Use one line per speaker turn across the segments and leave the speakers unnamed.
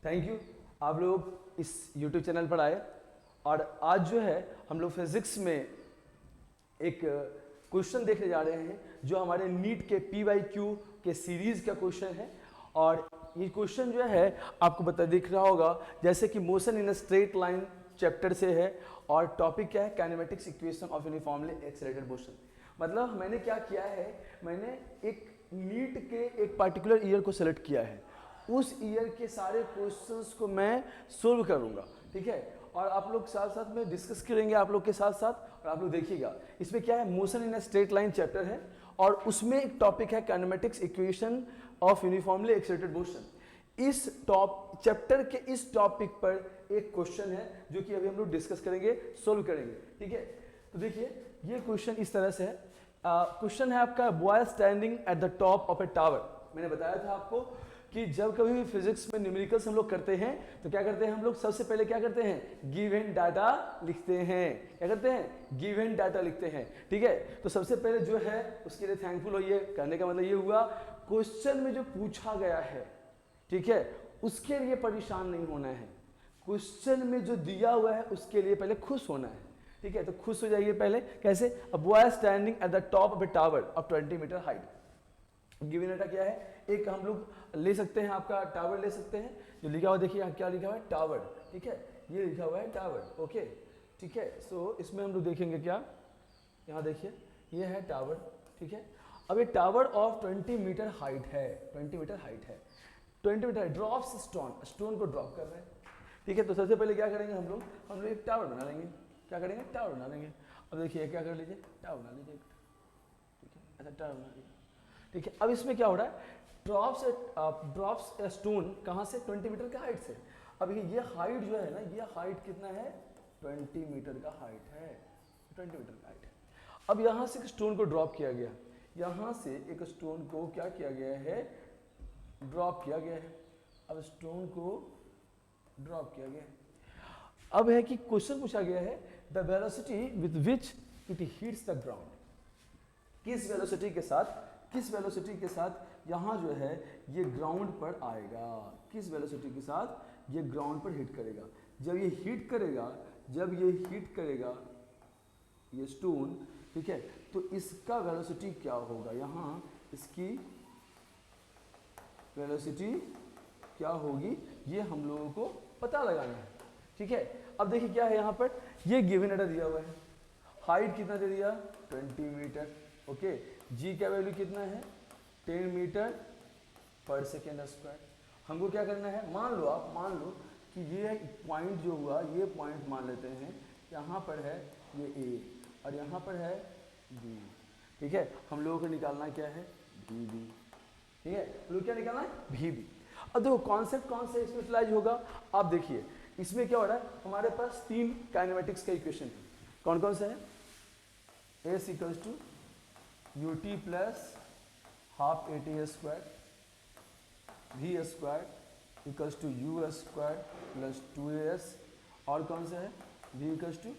Thank you. आप लोग इस YouTube चैनल पर आए और आज जो है हम लोग फिजिक्स में एक क्वेश्चन देखने जा रहे हैं जो हमारे नीट के PYQ के सीरीज का क्वेश्चन है। और ये क्वेश्चन जो है आपको दिख रहा होगा जैसे कि motion in a straight line chapter से है और टॉपिक क्या है, kinematics equation of uniformly accelerated motion. मतलब मैंने क्या किया है, मैंने एक नीट के एक पार्टिकुलर ईयर को सेलेक्ट किया है, उस ईयर के सारे क्वेश्चंस को मैं सोल्व करूंगा, ठीक है। और आप लोग साथ साथ में डिस्कस करेंगे आप लोग के साथ साथ, और आप लोग देखिएगा इसमें क्या है, motion in a straight line chapter है और उसमें एक टॉपिक है kinematics equation of uniformly accelerated motion. इस चैप्टर के इस टॉपिक पर एक क्वेश्चन है जो कि अभी हम लोग डिस्कस करेंगे, सोल्व करेंगे, ठीक है। तो देखिए ये क्वेश्चन इस तरह से है। क्वेश्चन है आपका, boy standing at the top of a tower. मैंने बताया था आपको कि जब कभी भी फिजिक्स में न्यूमेरिकल्स हम लोग करते हैं तो क्या करते हैं हम लोग, सबसे पहले क्या करते हैं, गिवन डाटा लिखते हैं। क्या करते हैं, गिवन डाटा लिखते हैं, ठीक है। तो सबसे पहले जो है उसके लिए थैंकफुल होइए। कहने का मतलब ये हुआ क्वेश्चन में जो पूछा गया है, ठीक है, उसके लिए परेशान नहीं होना है, क्वेश्चन में जो दिया हुआ है उसके लिए पहले खुश होना है, ठीक है। तो खुश हो जाइए पहले। कैसे, a boy standing at the top of a tower of 20 metre height. Given data क्या है, एक हम लोग ले सकते हैं, आपका टावर ले सकते हैं, जो लिखा हुआ देखिए क्या लिखा हुआ है, टावर, ठीक है, ये लिखा हुआ है टावर, ओके, ठीक है। सो इसमें हम लोग देखेंगे क्या, यहाँ देखिए ये है टावर, ठीक है। अब ये टावर ऑफ 20 मीटर हाइट है, 20 मीटर हाइट है, 20 मीटर ड्रॉप्स स्टोन को ड्रॉप कर रहे हैं, ठीक है। तो सबसे पहले क्या करेंगे हम लोग एक टावर बना लेंगे। क्या करेंगे, टावर बना लेंगे। अब देखिए क्या कर लीजिए, टावर बना लीजिए, ठीक है, ऐसा टावर बना लीजिए, ठीक है। अब इसमें क्या हो रहा है, ड्रॉप्स स्टोन कहाँ से, 20 मीटर का हाइट से। अब ये हाइट जो है ना, ये हाइट कितना है, 20 मीटर का हाइट है, 20 मीटर का हाइट है। अब यहाँ से एक स्टोन को ड्रॉप किया गया, यहाँ से एक स्टोन को क्या किया गया है, ड्रॉप किया गया है। अब स्टोन को ड्रॉप किया गया है। अब है कि क्वेश्चन पूछा गया है, the velocity with which it hits the ground. किस वेलोसिटी के साथ यहाँ जो है ये ग्राउंड पर आएगा, किस वेलोसिटी के साथ ये ग्राउंड पर हिट करेगा। जब ये हिट करेगा ये स्टोन, ठीक है, तो इसका वेलोसिटी क्या होगा, यहाँ इसकी वेलोसिटी क्या होगी, ये हम लोगों को पता लगाना है, ठीक है। अब देखिए क्या है, यहाँ पर ये गिवन डाटा दिया हुआ है, हाइट कितना दे दिया, 20 मीटर, ओके। जी का वैल्यू कितना है, 10 मीटर पर सेकेंड स्क्वायर। हमको क्या करना है, मान लो कि ये पॉइंट जो हुआ, ये पॉइंट मान लेते हैं, यहाँ पर है ये ए और यहाँ पर है बी, ठीक है। हम लोगों को निकालना क्या है, बी, ठीक है, हम लोग क्या निकालना है, भी। अब देखो कॉन्सेप्ट कौन सा इसमें यूटिलाइज होगा, आप देखिए इसमें क्या हो रहा है, हमारे पास 3 काइनेमेटिक्स का इक्वेशन है। कौन कौन सा है, S equals to U T plus half A T square, V square equals to U square plus 2as, और कौन सा है, V equals to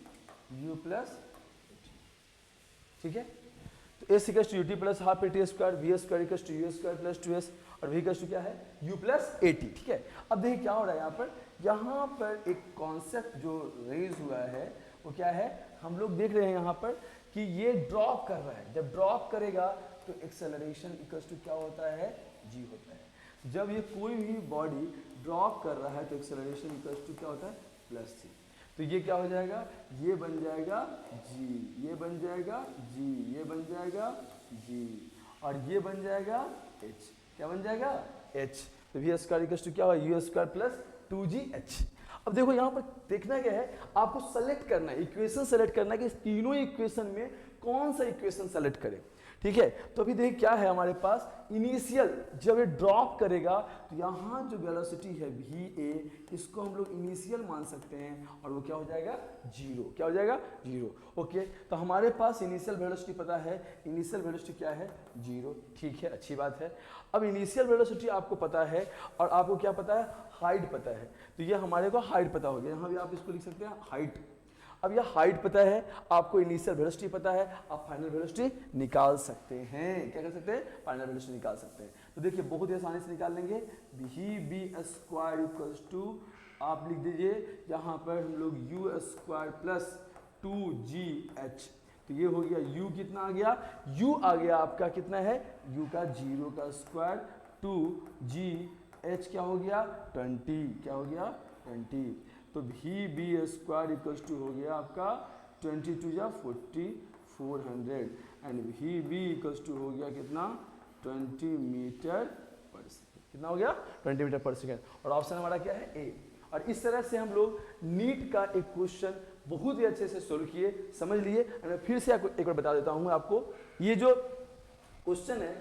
U plus, ठीक है। तो S equals to U T plus half A T square, V square equals to U square plus 2s, और we equals to क्या है, यू प्लस ए टी, ठीक है। अब देखिए क्या हो रहा है, यहाँ पर एक कॉन्सेप्ट जो रेज हुआ है वो क्या है, हम लोग देख रहे हैं यहाँ पर कि ये ड्रॉप कर रहा है। जब ड्रॉप करेगा तो एक्सेलरेशन इक्वल्स टू क्या होता है, जी होता है। जब ये कोई भी बॉडी ड्रॉप कर रहा है तो एक्सेलरेशन इक्वल्स टू क्या होता है, प्लस सी। तो ये क्या हो जाएगा, ये बन जाएगा जी, ये बन जाएगा जी, ये बन जाएगा जी, और ये बन जाएगा एच। क्या बन जाएगा, एच। तो वी स्क्वायर इक्वल्स टू क्या होगा, यू स्क्वायर प्लस 2gh। अब देखो यहाँ पर देखना क्या है, आपको सेलेक्ट करना है, इक्वेशन सेलेक्ट करना है कि इस तीनों इक्वेशन में कौन सा इक्वेशन सेलेक्ट करें, ठीक है। तो अभी देखिए क्या है हमारे पास, इनिशियल जब ये ड्रॉप करेगा तो यहाँ जो वेलोसिटी है वी ए, इसको हम लोग इनिशियल मान सकते हैं और वो क्या हो जाएगा, जीरो। क्या हो जाएगा, जीरो, ओके। तो हमारे पास इनिशियल वेलोसिटी पता है, इनिशियल वेलोसिटी क्या है, जीरो, ठीक है, अच्छी बात है। अब इनिशियल वेलोसिटी आपको पता है और आपको क्या पता है, हाइट पता है, तो ये हमारे को हाइट पता हो गया। यहाँ भी आप इसको लिख सकते हैं हाइट। अब यह हाइट पता है, आपको इनिशियल वेलोसिटी पता है, आप फाइनल वेलोसिटी निकाल सकते हैं। क्या कर सकते हैं? फाइनल वेलोसिटी निकाल सकते हैं। तो देखिए बहुत ही आसानी से निकाल लेंगे। v स्क्वायर इक्वल्स टू, आप लिख दीजिए यहाँ पर हम लोग u स्क्वायर प्लस 2gh, तो ये हो गया u कितना आ गया? u आ गया आपका कितना है? u का 0 का स्क्वायर 2gh क्या हो गया? 20। क्या हो गया? 20। तो v स्क्वायर इक्वल्स टू हो गया आपका 22 या 400 एंड v इक्वल्स टू हो गया कितना? 20 मीटर पर सेकेंड। कितना हो गया? 20 मीटर पर सेकेंड। और ऑप्शन हमारा क्या है? ए। और इस तरह से हम लोग नीट का एक क्वेश्चन बहुत ही अच्छे से सोल्व किए, समझ लिए। मैं फिर से आपको एक बार बता देता हूँ आपको, ये जो क्वेश्चन है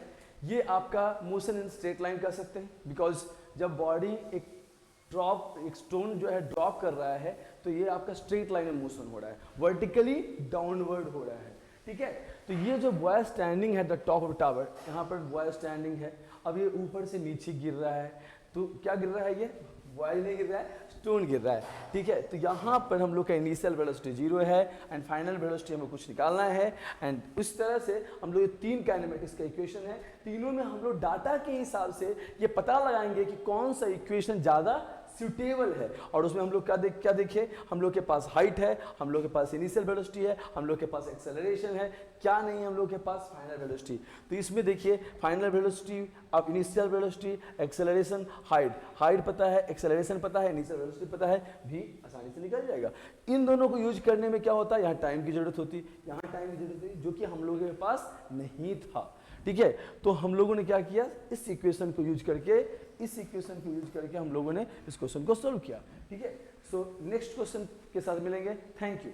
ये आपका मोशन इन स्ट्रेट लाइन कर सकते हैं, बिकॉज जब बॉडी एक स्टोन जो है ड्रॉप कर रहा है तो ये आपका स्ट्रेट लाइन में मोशन हो रहा है, वर्टिकली डाउनवर्ड हो रहा है। ठीक है, तो ये जो बॉय स्टैंडिंग है द टॉप ऑफ टावर, यहाँ पर बॉय स्टैंडिंग है, अब ये ऊपर से नीचे गिर रहा है, तो क्या गिर रहा है? ये बॉय नहीं गिर रहा है, स्टोन गिर रहा है। ठीक है, तो यहाँ पर हम लोग का इनिशियल वेलोसिटी 0 है एंड फाइनल वेलोसिटी हमें कुछ निकालना है। एंड इस तरह से हम लोग ये 3 काइनेमेटिक्स का इक्वेशन है, तीनों में हम लोग डाटा के हिसाब से ये पता लगाएंगे कि कौन सा इक्वेशन ज़्यादा सूटेबल है। और उसमें हम लोग क्या देखे? हम लोग के पास हाइट है, हम लोग के पास इनिशियल वेलोसिटी है, हम लोग के पास एक्सेलरेशन है, क्या नहीं है हम लोग के पास? Final velocity. तो इसमें देखिए फाइनल वेलोसिटी, अब इनिशियल वेलोसिटी, एक्सेलरेशन, हाइट पता है, एक्सेलरेशन पता है, इनिशियल वेलोसिटी पता है, भी आसानी से निकल जाएगा। इन दोनों को यूज करने में क्या होता है? यहाँ टाइम की जरूरत होती, यहाँ टाइम की जरूरत होती, जो कि हम लोगों के पास नहीं था। ठीक है, तो हम लोगों ने क्या किया? इस इक्वेशन को यूज करके हम लोगों ने इस क्वेश्चन को सोल्व किया। ठीक है, सो नेक्स्ट क्वेश्चन के साथ मिलेंगे। Thank you.